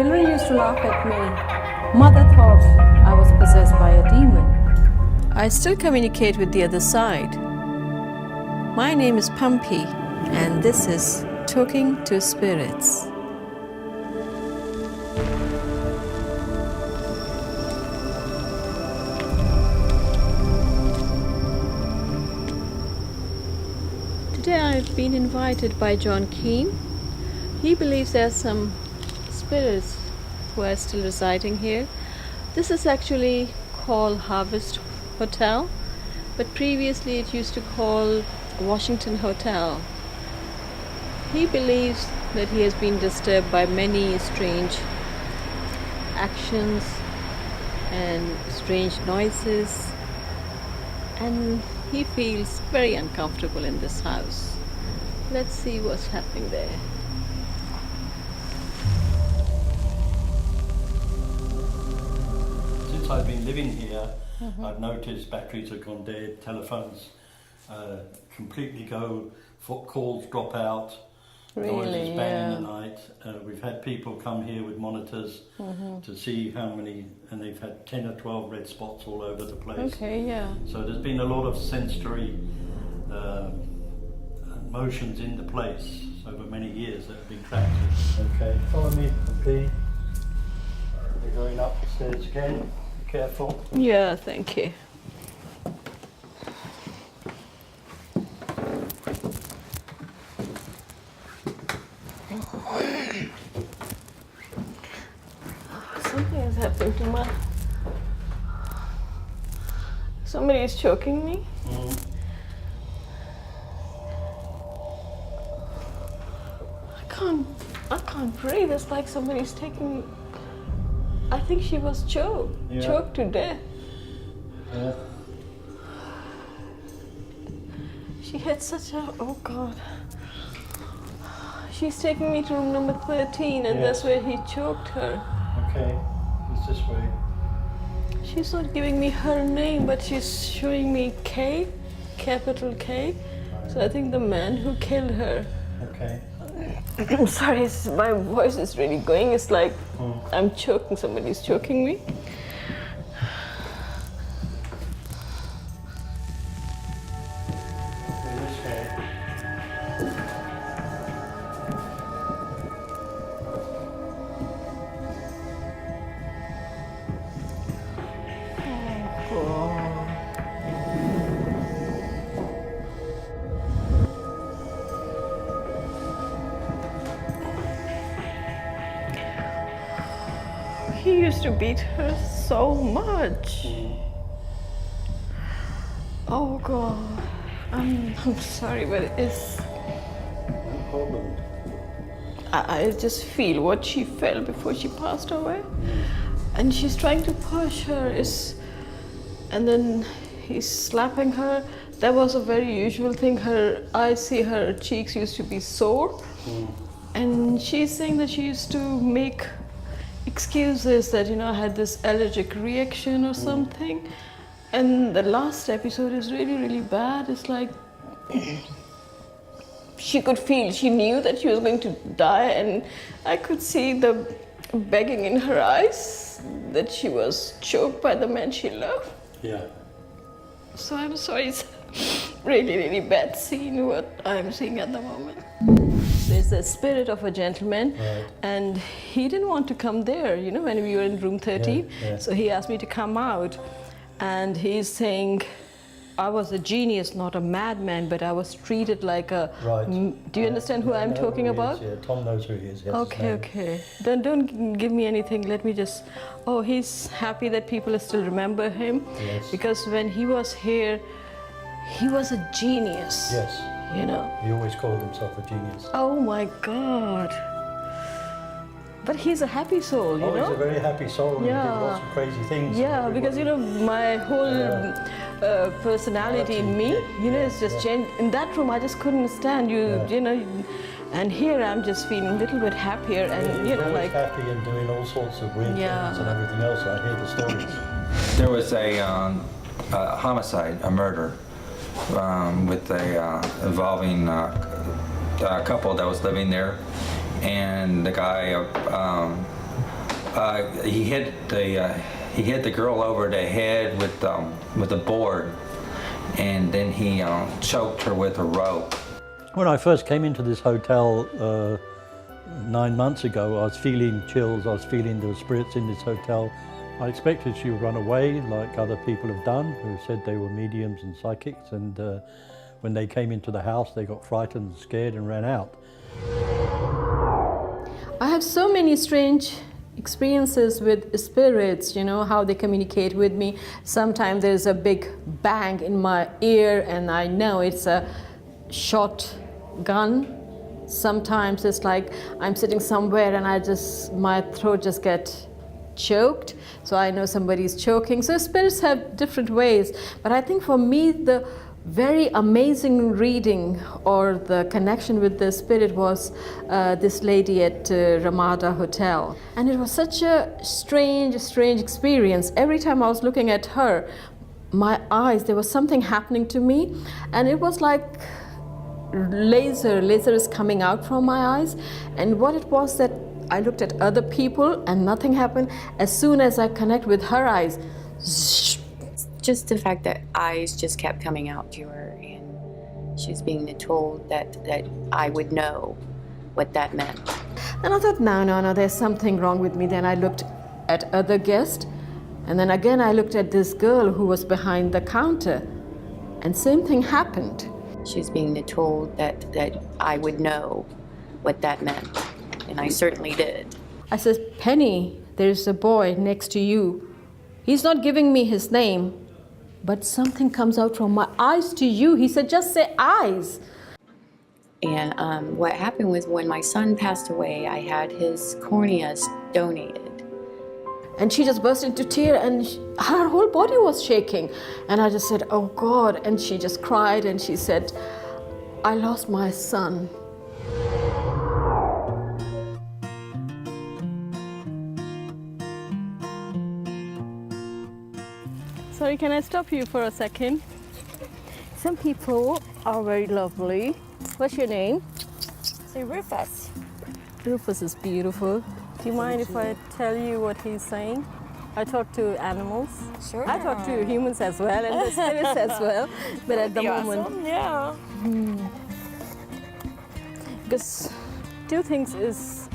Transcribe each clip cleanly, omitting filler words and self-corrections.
Children used to laugh at me. Mother thought I was possessed by a demon. I still communicate with the other side. My name is Pumpi, and this is Talking to Spirits. Today I've been invited by John Keane. He believes there are some spirits who are still residing here. This is actually called Harvest Hotel, but previously it used to call Washington Hotel. He believes that he has been disturbed by many strange actions and strange noises, and he feels very uncomfortable in this house. Let's see what's happening there. Since I've been living here, I've noticed batteries have gone dead, telephones completely go, calls drop out, noises bang in the night. We've had people come here with monitors to see how many, and they've had 10 or 12 red spots all over the place. Okay, yeah. So there's been a lot of sensory motions in the place over many years that have been tracked. Okay, follow me, Pumpi. We're going up the stairs again. Be careful. Yeah, thank you. Something has happened to my... Somebody is choking me. I can't breathe. It's like somebody's taking... I think she was choked to death. Yeah. She had such a... Oh God. She's taking me to room number 13, and that's where he choked her. Okay, it's this way. She's not giving me her name, but she's showing me K, capital K. Right. So I think the man who killed her. Okay. I'm sorry, my voice is really going. It's like I'm choking, somebody's choking me. This way. He used to beat her so much. Oh God, I'm sorry, but it's... No problem. I just feel what she felt before she passed away. And she's trying to push her, and then he's slapping her. That was a very usual thing. I see her cheeks used to be sore. And she's saying that she used to make excuses that, I had this allergic reaction or something. And the last episode is really, really bad. It's like she could feel, she knew that she was going to die, and I could see the begging in her eyes that she was choked by the man she loved. Yeah. So I'm sorry, it's a really, really bad scene what I'm seeing at the moment. There's the spirit of a gentleman, and he didn't want to come there, when we were in room 13. So he asked me to come out, and he's saying, I was a genius, not a madman, but I was treated like a... Right. Do you understand who I'm talking about? Yeah, Tom knows who he is. Yes, Okay. Then don't give me anything. Let me just... Oh, he's happy that people still remember him. Yes. Because when he was here, he was a genius. Yes. He always called himself a genius. Oh my God. But he's a happy soul, you know? He's a very happy soul, and he did lots of crazy things. Yeah, because, my whole personality in me, it's just changed. In that room, I just couldn't stand and here I'm just feeling a little bit happier, and, he's always happy and doing all sorts of weird things and everything else. I hear the stories. There was a homicide, a murder, with involving a couple that was living there, and the guy He hit the girl over the head with a board, and then he choked her with a rope. When I first came into this hotel 9 months ago, I was feeling chills, I was feeling the spirits in this hotel. I expected she would run away like other people have done who said they were mediums and psychics, and when they came into the house they got frightened and scared and ran out. I have so many strange experiences with spirits, you know, how they communicate with me. Sometimes there's a big bang in my ear and I know it's a shotgun. Sometimes it's like I'm sitting somewhere and my throat just gets choked, so I know somebody's choking. So spirits have different ways, but I think for me the very amazing reading or the connection with the spirit was this lady at Ramada Hotel, and it was such a strange experience. Every time I was looking at her, my eyes, there was something happening to me, and it was like laser is coming out from my eyes. And what it was that I looked at other people and nothing happened. As soon as I connect with her eyes, just the fact that eyes just kept coming out to her, and she was being told that I would know what that meant. And I thought, no, there's something wrong with me. Then I looked at other guests, and then again I looked at this girl who was behind the counter, and same thing happened. She was being told that I would know what that meant, and I certainly did. I said, Penny, there's a boy next to you. He's not giving me his name, but something comes out from my eyes to you. He said, just say eyes. And what happened was when my son passed away, I had his corneas donated. And she just burst into tears, and her whole body was shaking. And I just said, oh God. And she just cried and she said, I lost my son. Sorry, can I stop you for a second? Some people are very lovely. What's your name? Say Rufus. Rufus is beautiful. Do you mind if I tell you what he's saying? I talk to animals. Sure. I talk to humans as well, and the spirits as well. But at the moment, awesome. Yeah. Because two things is,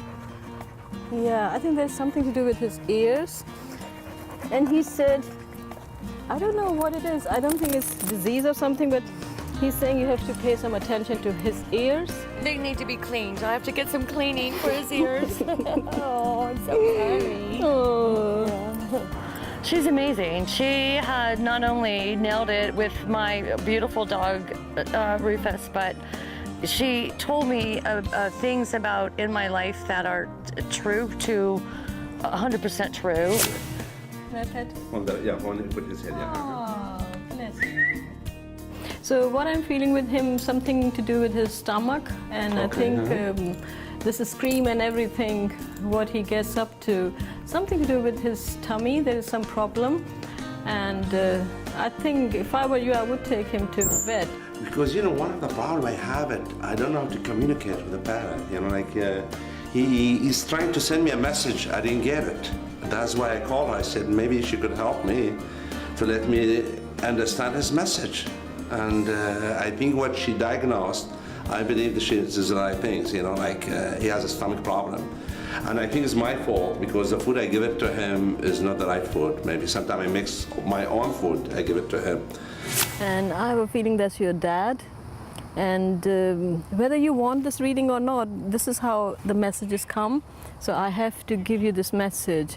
I think there's something to do with his ears. And he said, I don't know what it is. I don't think it's disease or something, but he's saying you have to pay some attention to his ears. They need to be cleaned. I have to get some cleaning for his ears. Oh, it's so funny. Oh. Yeah. She's amazing. She had not only nailed it with my beautiful dog, Rufus, but she told me things about in my life that are true to 100% true. One put his head, Oh, bless you. So what I'm feeling with him, something to do with his stomach, and I think this is scream and everything, what he gets up to, something to do with his tummy. There is some problem, and I think if I were you, I would take him to vet. Because, one of the problems I have I don't know how to communicate with the parent. He's trying to send me a message, I didn't get it. That's why I called her. I said maybe she could help me to let me understand his message. And I think what she diagnosed, I believe that she is the right things, he has a stomach problem. And I think it's my fault because the food I give it to him is not the right food. Maybe sometimes I mix my own food, I give it to him. And I have a feeling that's your dad. And whether you want this reading or not, this is how the messages come. So I have to give you this message.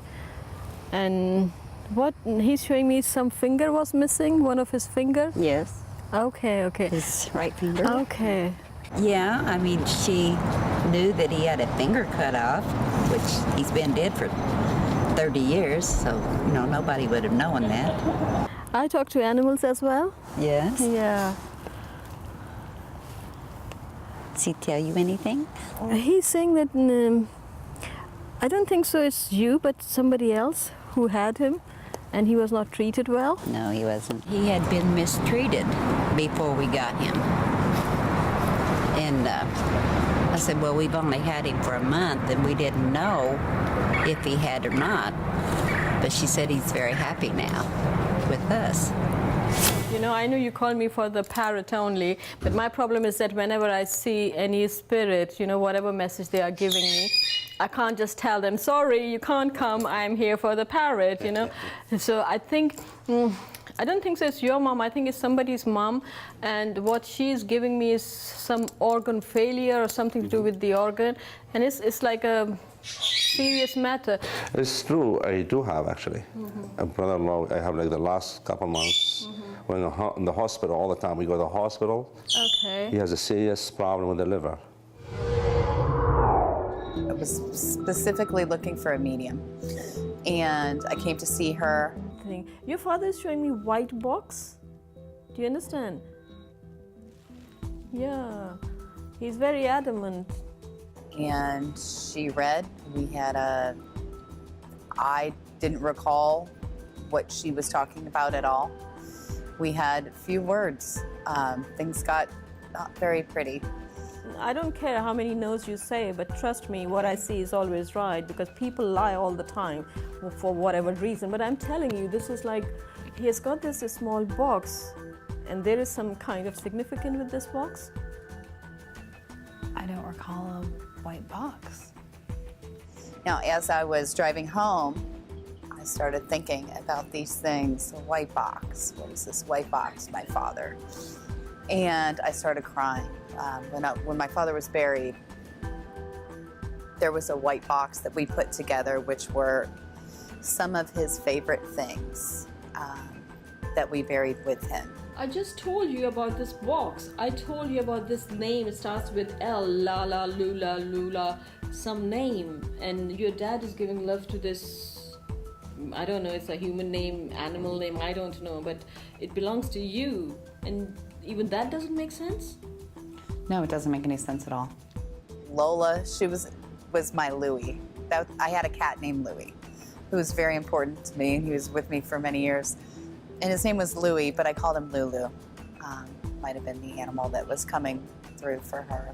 And what he's showing me, some finger was missing, one of his fingers? Yes. Okay. His right finger. Okay. Yeah, I mean, she knew that he had a finger cut off, which he's been dead for 30 years, so, nobody would have known that. I talk to animals as well. Yes. Yeah. Does he tell you anything? He's saying that, I don't think so it's you, but somebody else who had him, and he was not treated well. No, he wasn't. He had been mistreated before we got him. And I said, well, we've only had him for a month, and we didn't know if he had or not. But she said he's very happy now with us. You know, I know you call me for the parrot only, but my problem is that whenever I see any spirit, you know, whatever message they are giving me, I can't just tell them, sorry, you can't come, I'm here for the parrot, you know. So I think, I don't think so it's your mom, I think it's somebody's mom, and what she's giving me is some organ failure or something to do with the organ, and it's like a serious matter. It's true, I do have actually. A brother-in-law, I have like the last couple months. We're in the hospital all the time. We go to the hospital. Okay. He has a serious problem with the liver. I was specifically looking for a medium, and I came to see her. Your father is showing me white box. Do you understand? Yeah, he's very adamant. And she read. We had I didn't recall what she was talking about at all. We had few words. Things got not very pretty. I don't care how many no's you say, but trust me, what I see is always right, because people lie all the time for whatever reason. But I'm telling you, this is like, he has got this small box, and there is some kind of significance with this box. I don't recall a white box. Now, as I was driving home, I started thinking about these things. A white box. What is this white box? My father. And I started crying. When my father was buried, there was a white box that we put together, which were some of his favorite things that we buried with him. I just told you about this box. I told you about this name. It starts with L, Lala, Lula, Lula, some name. And your dad is giving love to this, I don't know, it's a human name, animal name, I don't know, but it belongs to you. And even that doesn't make sense? No, it doesn't make any sense at all. Lola, she was my Louie. I had a cat named Louie, who was very important to me, and he was with me for many years. And his name was Louie, but I called him Lulu. Might have been the animal that was coming through for her.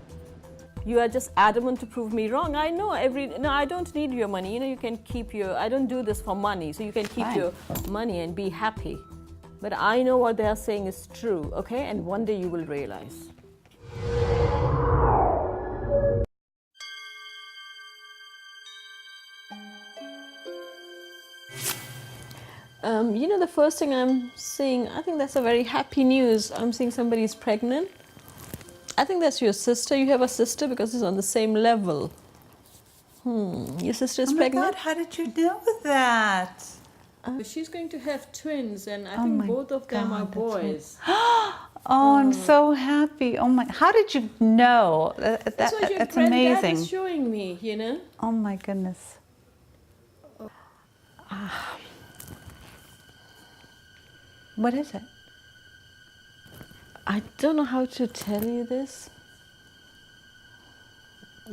You are just adamant to prove me wrong. I know no, I don't need your money. You know, you can keep I don't do this for money, so you can keep your money and be happy. But I know what they are saying is true, okay? And one day you will realize. You know, the first thing I'm seeing, I think that's a very happy news. I'm seeing somebody's pregnant. I think that's your sister. You have a sister because it's on the same level. Your sister is pregnant? Oh my God, how did you know that? She's going to have twins, and I think both of them are boys. Oh, I'm so happy. Oh my, how did you know? That's what your that's granddad amazing. is showing me, you know? Oh my goodness. What is it? I don't know how to tell you this.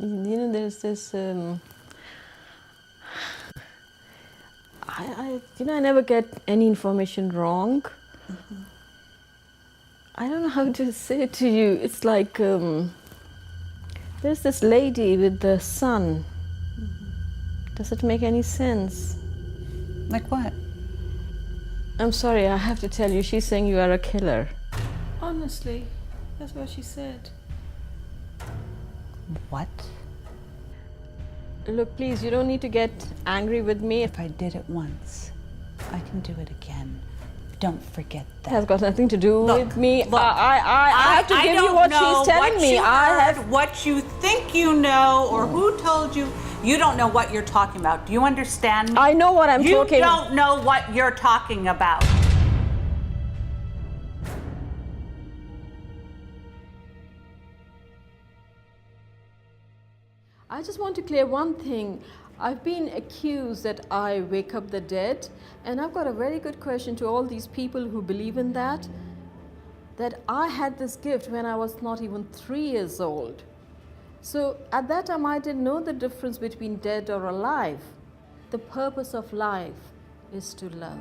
You know, there's this. I never get any information wrong. I don't know how to say it to you. It's like there's this lady with the son. Does it make any sense? Like what? I'm sorry, I have to tell you, she's saying you are a killer. Honestly, that's what she said. What? Look, please, you don't need to get angry with me. If I did it once, I can do it again. Don't forget that. It has got nothing to do with me. I have to give you what she's telling me. I have what you think you know, or who told you. You don't know what you're talking about. Do you understand me? I know what I'm talking about. You don't know what you're talking about. I just want to clear one thing. I've been accused that I wake up the dead, and I've got a very good question to all these people who believe in that I had this gift when I was not even 3 years old. So at that time I didn't know the difference between dead or alive. The purpose of life is to love.